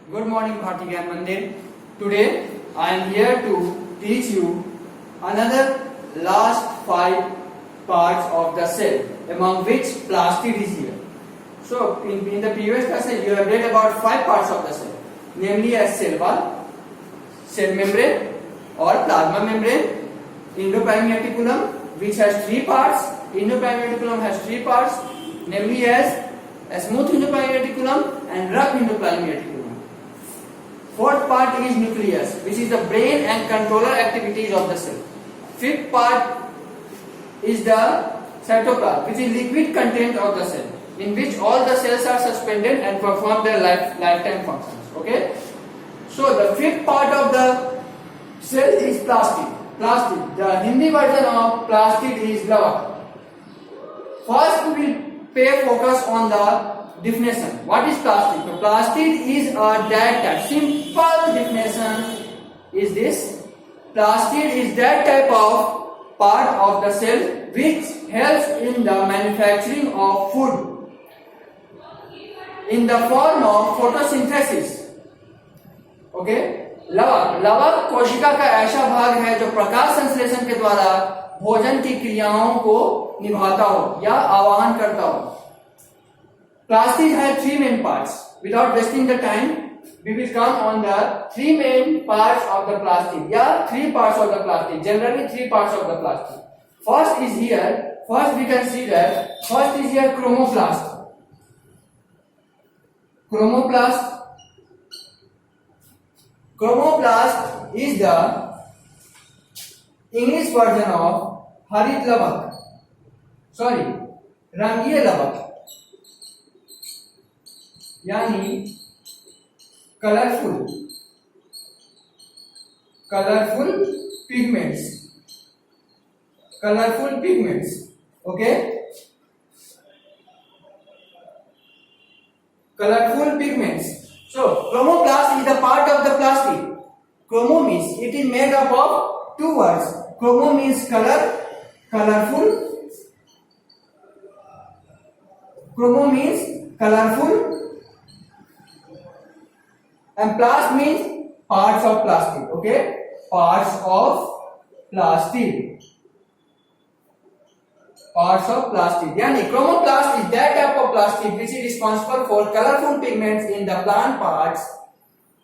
Good morning, Bharti Gyan Mandir. Today I am here to teach you another last 5 parts of the cell, among which plastid is here. So, in the previous class you have read about 5 parts of the cell, namely as cell wall, cell membrane or plasma membrane, endoplasmic reticulum which has 3 parts. Endoplasmic reticulum has 3 parts, namely as a smooth endoplasmic reticulum and rough endoplasmic reticulum. Fourth part is nucleus, which is the brain and controller activities of the cell. Fifth part is the cytoplasm, which is liquid content of the cell, in which all the cells are suspended and perform their lifetime functions. Okay. So the fifth part of the cell is plastid. Plastid. The Hindi version of plastid is lavak. First, we will pay focus on the definition. What is plastid? So plastid is a that type. Simple definition is this: plastid is that type of part of the cell which helps in the manufacturing of food in the form of photosynthesis. Okay. लवक कोशिका का ऐसा भाग है जो प्रकाश संश्लेषण के द्वारा भोजन की क्रियाओं को निभाता हो या आवाहन करता हो. Plastid has 3 main parts. Without wasting the time, we will come on the 3 main parts of the plastid. Yeah, 3 parts of the plastid. Generally 3 parts of the plastid. First is here. First we can see that first is here chromoplast. Chromoplast is the English version of harit lavak. Sorry, रंगीय लवक, यानी colourful pigments. Okay, colorful pigments. So chromoplast is the part of the plastid. Chromo means it is made up of 2 words. Chromo means color, colorful. Chromo means colorful, and plast means parts of plastid. Okay, parts of plastid. Yani chromoplast is that type of plastid which is responsible for colorful pigments in the plant parts.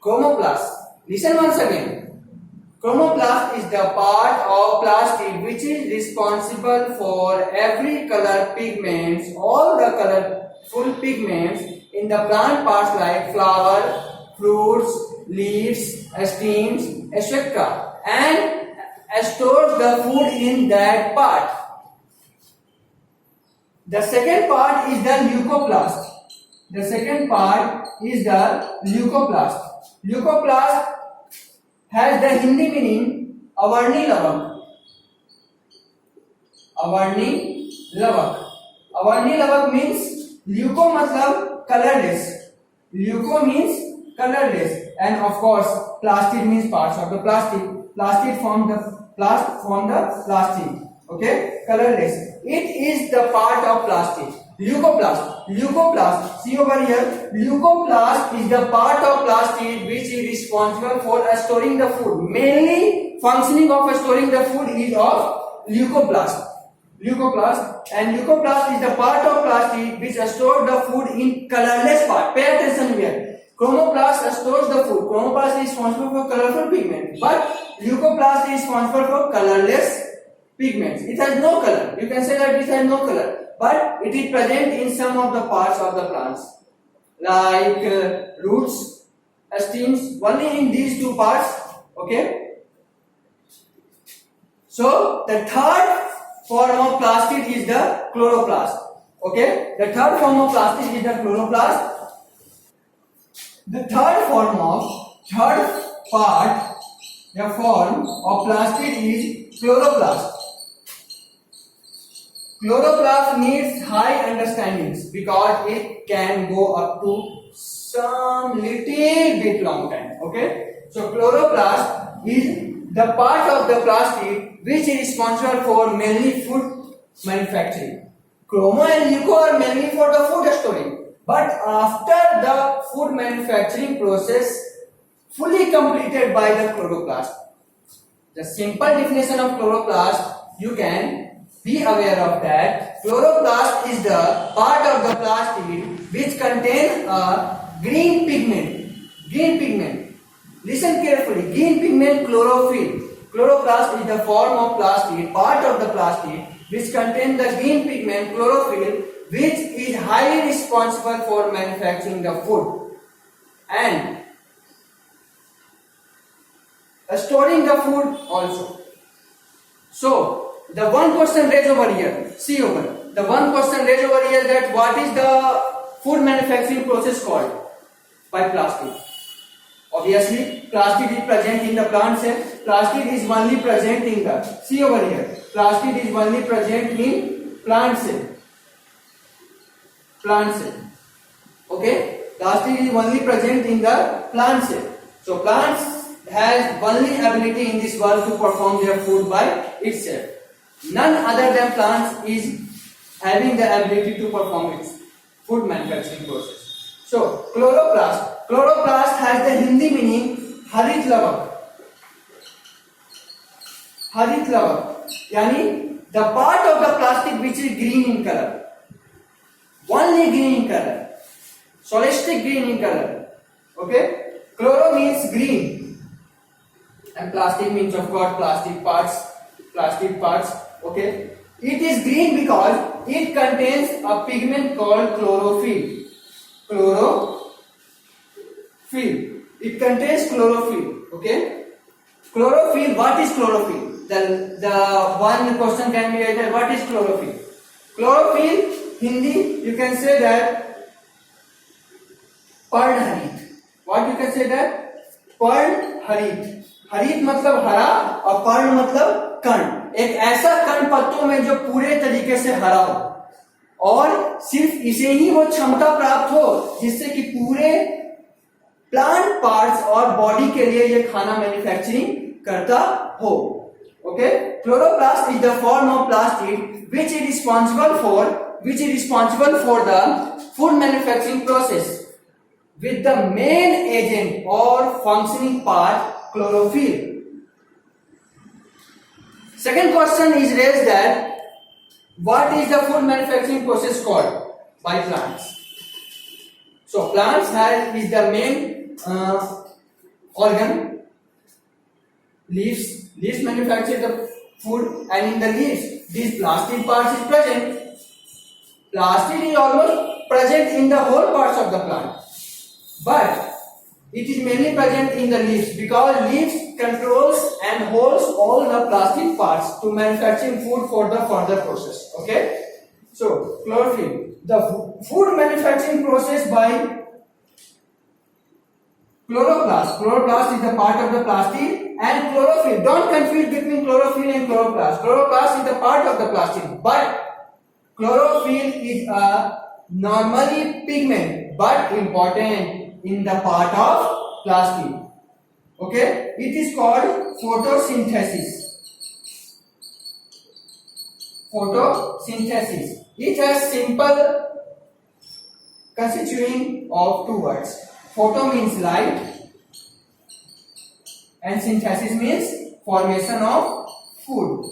Chromoplast. Listen once again. Chromoplast is the part of plastid which is responsible for every color pigments, all the colorful pigments in the plant parts like flower, fruits, leaves, stems, etc. and stores the food in that part. The second part is the leucoplast. Leucoplast has the Hindi meaning avarni lavak. Avarni lavak means leuco matlab colorless. Leuco means colorless, and of course plastid means parts of the plastid. Plastid form the plastid. Okay, colorless. It is the part of plastid. Leucoplast. See over here. Leucoplast is the part of plastid which is responsible for storing the food. Mainly functioning of storing the food is of leucoplast. And leucoplast is the part of plastid which stores the food in colorless part. Pay attention here. Chromoplast stores the food. Chromoplast is responsible for colorful pigments, but leucoplast is responsible for colorless pigments. It has no color. You can say that it has no color, but it is present in some of the parts of the plants, like roots, stems, only in these 2 parts. Okay. So the third form of plastid is the chloroplast. Okay. The third form of plastid is the chloroplast. The form of plastid is chloroplast. Chloroplast needs high understandings because it can go up to some little bit long time. Okay, so chloroplast is the part of the plastid which is responsible for mainly food manufacturing. Chromo and leuco are mainly for the food storing. But after the food manufacturing process fully completed by the chloroplast, the simple definition of chloroplast, you can be aware of that. Chloroplast is the part of the plastid which contains a green pigment. Green pigment. Listen carefully. Green pigment chlorophyll. Chloroplast is the form of plastid, part of the plastid which contains the green pigment chlorophyll, which is highly responsible for manufacturing the food and storing the food also. So the one question raised over here, see over the one question raised over here, that what is the food manufacturing process called by plastid? Obviously plastid is present in the plant cell. Plastid is only present in the, see over here, plastid is only present in plant cell. Plant cell. Okay, plastid is only present in the plant cell. So plants has only ability in this world to perform their food by itself. None other than plants is having the ability to perform its food manufacturing process. So chloroplast. Chloroplast has the Hindi meaning हरित लवक. हरित लवक यानी the part of the plastic which is green in color. Only green in color. Solistic green in color. Okay. Chloro means green. And plastic means of course plastic parts. Okay. It is green because it contains a pigment called chlorophyll. It contains chlorophyll. Okay. Chlorophyll. What is chlorophyll? The one question can be raised. What is chlorophyll? Chlorophyll, Hindi, you can say that पर्ण हरित. What you can say that? पर्ण हरित. हरित मतलब हरा और पर्ण मतलब कण. एक ऐसा कण पत्तों में जो पूरे तरीके से हरा हो और सिर्फ इसे ही वो क्षमता प्राप्त हो जिससे कि पूरे प्लांट पार्ट्स और बॉडी के लिए ये खाना मैन्युफैक्चरिंग करता हो. Okay, chloroplast is the form of plastid which is responsible for the food manufacturing process with the main agent or functioning part chlorophyll. Second question is raised that what is the food manufacturing process called by plants? So plants is the main organ. Leaves manufacture the food, and in the leaves these plastid parts is present. Plastid is almost present in the whole parts of the plant, but it is mainly present in the leaves because leaves controls and holds all the plastic parts to manufacturing food for the further process. Okay, so chlorophyll, the food manufacturing process by chloroplast. Chloroplast is the part of the plastid, and chlorophyll. Don't confuse between chlorophyll and chloroplast. Chloroplast is the part of the plastid, but chlorophyll is a normally pigment, but important in the part of plastid. Okay, it is called photosynthesis. Photosynthesis. It has simple constituting of two words. Photo means light and synthesis means formation of food.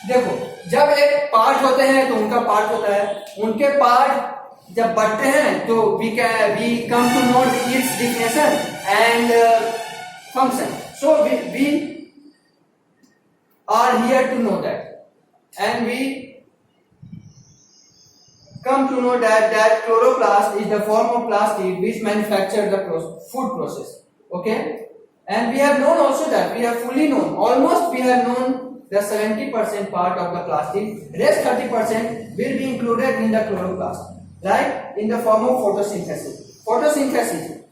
देखो, जब एक part होते हैं तो उनका part होता है, उनके पार्ट जब बढ़ते हैं तो we come to know its definition and function. So we are here to know that, and we come to know that chloroplast is the form of plastid which manufacture the food process. Okay, and we have known also that we have fully known, almost we have known the 70% part of the plastid. Rest 30% will be included in the chloroplast, like in the form of photosynthesis. Photosynthesis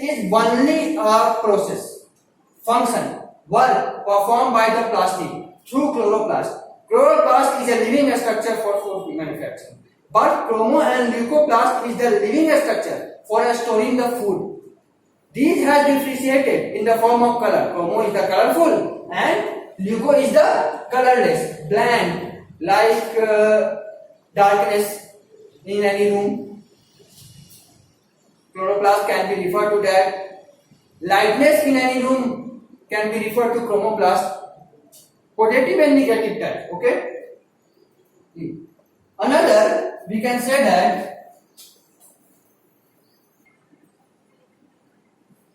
is only a process, function, work performed by the plastid through chloroplast. Chloroplast is a living structure for food manufacturing. But chromo and leucoplast is the living structure for storing the food. These have differentiated in the form of color. Chromo is the colorful and leuco is the colorless, bland, like darkness in any room. Chloroplast can be referred to that. Lightness in any room can be referred to chromoplast. Positive and negative type. Okay. Another, we can say that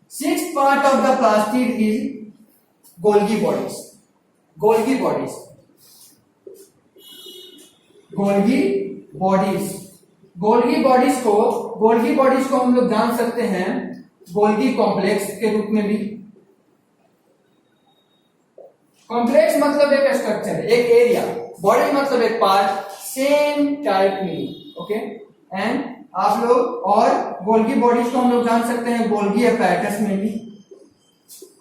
sixth part of the plastid is Golgi bodies. Golgi bodies. Golgi bodies. Golgi bodies को हम लोग जान सकते हैं Golgi complex के रूप में भी. कॉम्प्लेक्स मतलब एक स्ट्रक्चर, एक एरिया. बॉडी मतलब एक part. Same type meaning. Okay. And आप लोग और गोल्गी बॉडीज को हम लोग जान सकते हैं गोल्गी अपैरेटस में भी.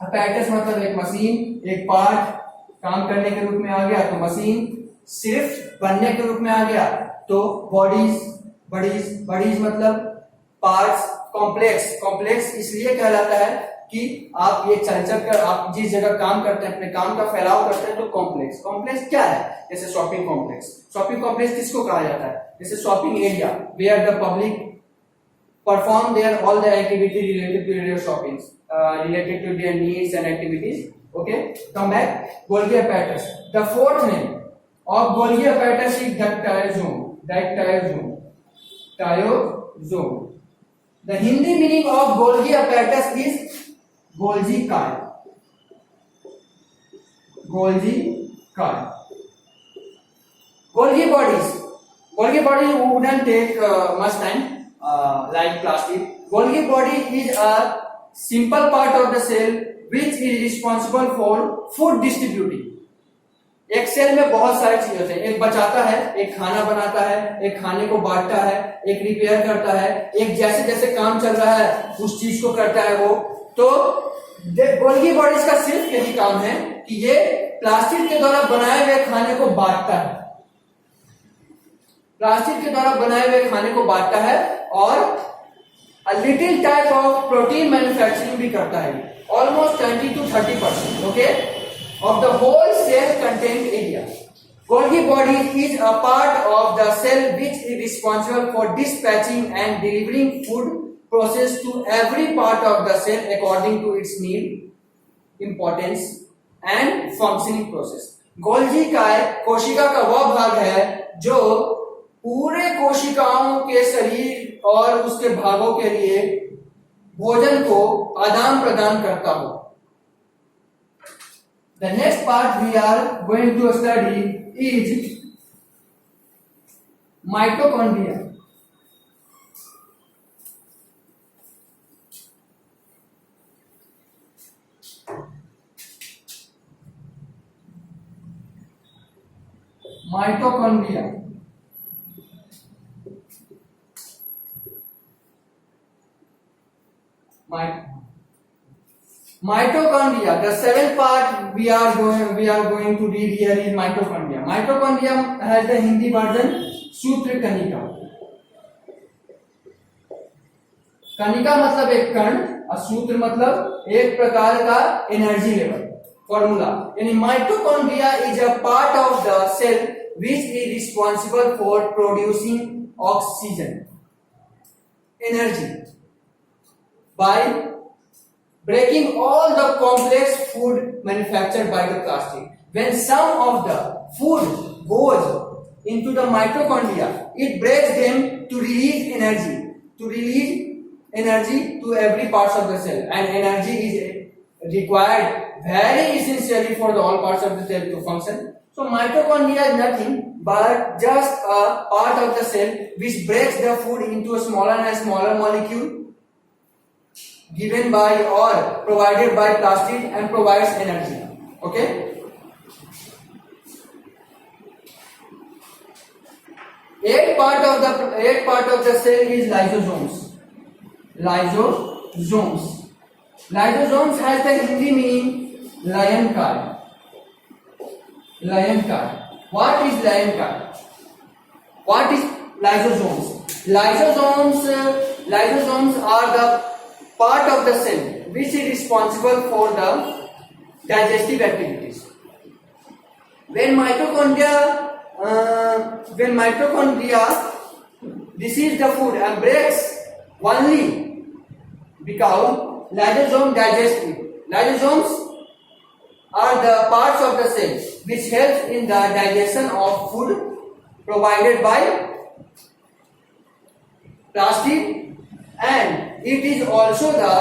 अपैरेटस मतलब एक मशीन, एक पार्ट काम करने के रूप में आ गया तो मशीन, सिर्फ बनने के रूप में आ गया तो बॉडीज. बॉडीज मतलब पार्ट्स. कॉम्प्लेक्स इसलिए कहलाता है कि आप ये चलचल कर आप जिस जगह काम करते हैं अपने काम का फैलाव करते हैं तो कॉम्प्लेक्स क्या है. जैसे शॉपिंग कॉम्प्लेक्स किसको कहा जाता है. जैसे shopping area where the public perform their all the activity related to their shopping, related to their needs and activities. Okay, come back. Golgi apparatus. The fourth name of Golgi apparatus is dictyosome. The Hindi meaning of Golgi apparatus is Golgi काय. Golgi bodies wouldn't take much time like plastic. Golgi body is a simple part of the cell which is responsible for food distributing. एक cell में बहुत सारी चीजें होती हैं. एक बचाता है, एक खाना बनाता है, एक खाने को बांटता है, एक रिपेयर करता है, एक जैसे जैसे काम चल रहा है उस चीज को करता है वो. तो गोल्गी बॉडीज का सिर्फ यही काम है कि ये प्लास्टिक के द्वारा बनाए हुए खाने को बांटता है. प्लास्टिक के द्वारा बनाए हुए खाने को बांटता है और a little type of protein manufacturing भी करता है. Almost 20 to 30%, okay, of the whole cell content area. Golgi body is a part of the cell which is responsible for dispatching and delivering food process to every part of the cell according to its need, importance and functioning process. Golgi काय कोशिका का वह भाग है जो पूरे कोशिकाओं के शरीर और उसके भागों के लिए भोजन को आदान प्रदान करता हो. The next part we are going to study is mitochondria. Mitochondria. The seventh part we are going to read here is mitochondria. Mitochondria has the Hindi version सूत्र कणिका. कणिका मतलब एक कण और सूत्र मतलब एक प्रकार का एनर्जी लेवल फॉर्मूला. यानी mitochondria is a part of the cell which is responsible for producing oxygen energy by breaking all the complex food manufactured by the plastic. When some of the food goes into the mitochondria, it breaks them to release energy to every parts of the cell, and energy is required very essentially for the all parts of the cell to function. So mitochondria is nothing but just a part of the cell which breaks the food into a smaller and smaller molecule given by or provided by plastic and provides energy. Okay. Eighth part of the cell is lysosomes. Lysosomes has the Hindi meaning lion काय. What is lion काय? What is lysosomes? Lysosomes are the part of the cell which is responsible for the digestive activities. When mitochondria when mitochondria receives the food and breaks only because lysosome digests it. Lysosomes are the parts of the cell which helps in the digestion of food provided by plastid, and it is also the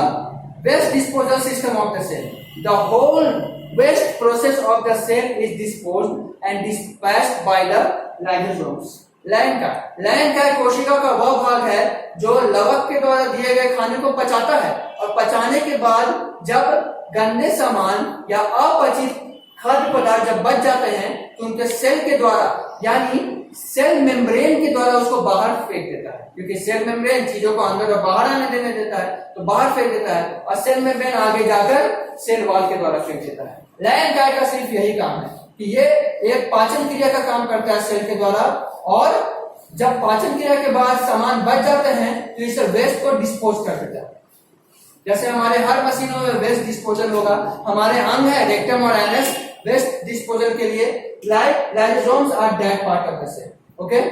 waste disposal system of the cell. The whole waste process of the cell is disposed and dispatched by the lysosomes. लैंकाय कोशिका का वह भाग है जो लवक के द्वारा दिए गए खाने को पचाता है, और पचाने के बाद जब गंदे सामान या अपचित खाद्य पदार्थ जब बच जाते हैं तो उनके सेल के द्वारा यानी सेल मेम्ब्रेन के द्वारा उसको बाहर फेंक देता है, क्योंकि सेल मेम्ब्रेन चीजों को अंदर और बाहर आने देने देता है, तो बाहर फेंक देता है, और सेल मेम्ब्रेन आगे जाकर सेल वॉल के द्वारा फेंक देता है। लैंकाय का सिर्फ यही काम है कि ये एक पाचन क्रिया का काम करता है सेल के द्वारा, और जब पाचन क्रिया के बाद सामान बच जाते हैं तो इसे वेस्ट को डिस्पोज कर देता है। जैसे हमारे हर मशीनों में वेस्ट डिस्पोजल होगा, हमारे अंग है रेक्टम और एनस वेस्ट डिस्पोजल के लिए, like lysosomes are that part of the cell. Okay?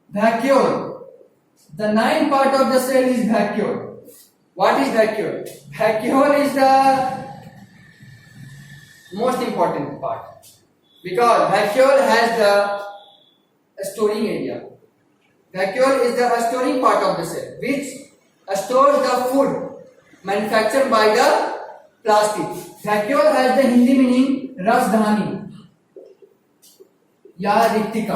Vacuole. The 9th part of the cell is vacuole. What is vacuole? Vacuole is the most important part because vacuole has the storing area. Vacuole is the storing part of the cell which stores the food manufactured by the plastic. Vacuole has the Hindi meaning रसधानी या रिक्तिका।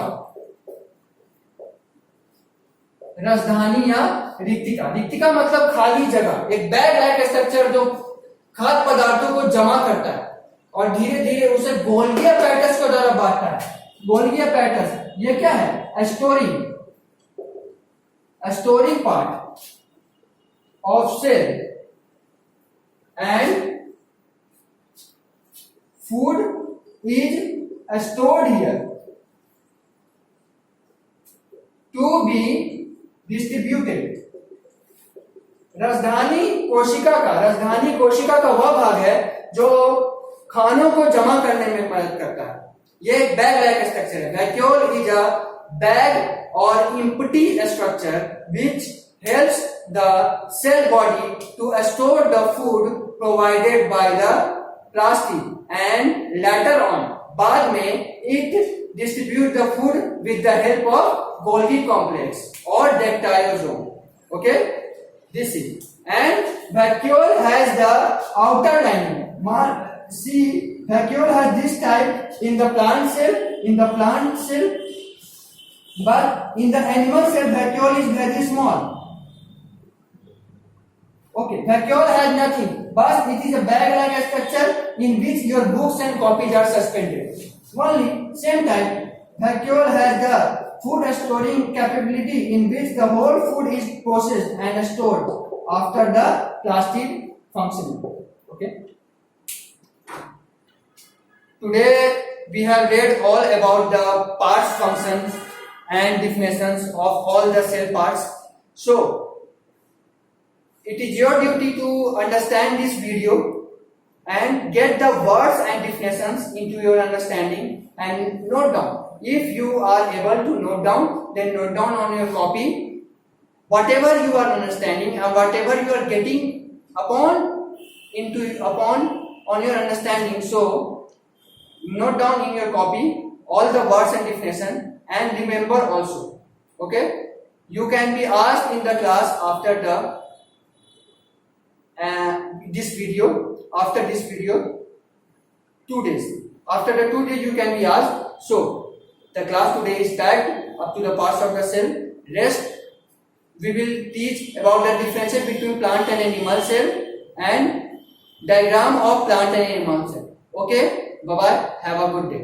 रसधानी या रिक्तिका, रिक्तिका मतलब खाली जगह, एक bag like structure जो खाद्य पदार्थों को जमा करता है और धीरे धीरे उसे गोल्गी पैटर्स को द्वारा बांटता है। गोल्गी पैटर्स ये क्या है? Storing part of cell and food is stored here to be distributed. रसधानी कोशिका का वह भाग है जो खानों को जमा करने में मदद करता है। ये एक बैग लाइक स्ट्रक्चर है। वैक्यूल इज अ बैग और empty structure which helps the cell body to store the food provided by the plastid, and later on बाद में it distribute the food with the help of Golgi complex or dactylosome. Okay, this is, and vacuole has the outer lining. See, vacuole has this type in the plant cell, but in the animal cell vacuole is very small. Okay, vacuole has nothing, but it is a bag-like structure in which your books and copies are suspended. Only same type, vacuole has the food storing capability in which the whole food is processed and stored after the plastid functioning. Okay. Today we have read all about the parts, functions, and definitions of all the cell parts. So it is your duty to understand this video and get the words and definitions into your understanding and note down. If you are able to note down, then note down on your copy whatever you are understanding and whatever you are getting upon on your understanding. So note down in your copy all the words and definition, and remember also. Okay, you can be asked in the class after the after this video 2 days. After the 2 days you can be asked. So the class today is tagged up to the parts of the cell. Rest we will teach about the difference between plant and animal cell and diagram of plant and animal cell. Okay, bye bye, have a good day.